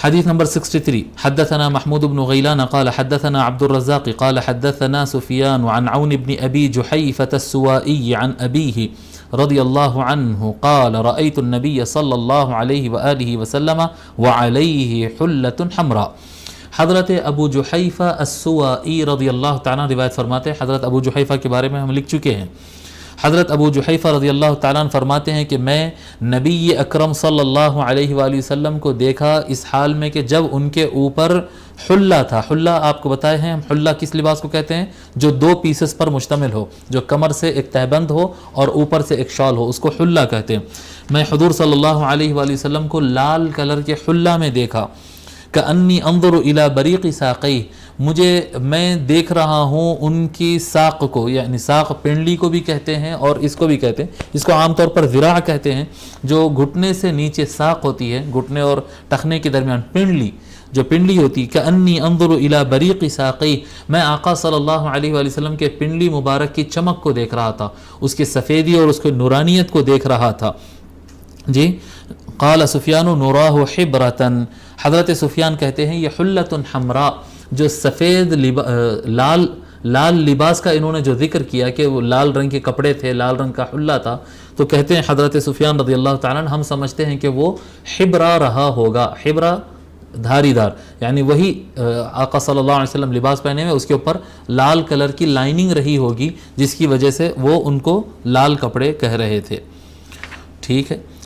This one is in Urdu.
حدیث نمبر 63 حدثنا محمود بن غیلان قال حدثنا عبد الرزاق قال حدثنا سفیان عن عون بن ابی جحیفة السوائي عن ابیہ رضی اللہ عنہ قال رأيت النبی صلی اللہ علیہ وآلہ وسلم وعلیہ حلة حمراء۔ حضرت ابو جحیفہ السوائی رضی اللہ تعالیٰ روایت فرماتے ہیں، حضرت ابو جحیفہ کے بارے میں ہم لکھ چکے ہیں۔ حضرت ابو جحیفہ رضی اللہ تعالیٰ عنہ فرماتے ہیں کہ میں نبی اکرم صلی اللہ علیہ وآلہ وسلم کو دیکھا اس حال میں کہ جب ان کے اوپر حلہ تھا۔ حلہ آپ کو بتائے ہیں ہم حلہ کس لباس کو کہتے ہیں؟ جو دو پیسز پر مشتمل ہو، جو کمر سے ایک تہبند ہو اور اوپر سے ایک شال ہو، اس کو حلہ کہتے ہیں۔ میں حضور صلی اللہ علیہ وآلہ وسلم کو لال کلر کے حلہ میں دیکھا، کأنی انظر الی بریق ساقیہ، میں دیکھ رہا ہوں ان کی ساق کو، یعنی ساق پنڈلی کو بھی کہتے ہیں اور اس کو بھی کہتے ہیں، اس کو عام طور پر ذراع کہتے ہیں، جو گھٹنے سے نیچے ساق ہوتی ہے، گھٹنے اور ٹخنے کے درمیان پنڈلی جو پنڈلی ہوتی ہے، کأنی انظر الی بریق ساقیہ، میں آقا صلی اللہ علیہ وآلہ وسلم کے پنڈلی مبارک کی چمک کو دیکھ رہا تھا، اس کی سفیدی اور اس کی نورانیت کو دیکھ رہا تھا۔ جی قال سفیان نراہ حبرتن، حضرت سفیان کہتے ہیں یہ حلۃ حمراء، جو سفید لال لباس کا انہوں نے جو ذکر کیا کہ وہ لال رنگ کے کپڑے تھے، لال رنگ کا حلہ تھا، تو کہتے ہیں حضرت سفیان رضی اللہ تعالیٰ عنہ ہم سمجھتے ہیں کہ وہ حبرا رہا ہوگا۔ حبرا دھاری دار، یعنی وہی آقا صلی اللہ علیہ وسلم لباس پہنے ہوئے، اس کے اوپر لال کلر کی لائننگ رہی ہوگی، جس کی وجہ سے وہ ان کو لال کپڑے کہہ رہے تھے۔ ٹھیک ہے۔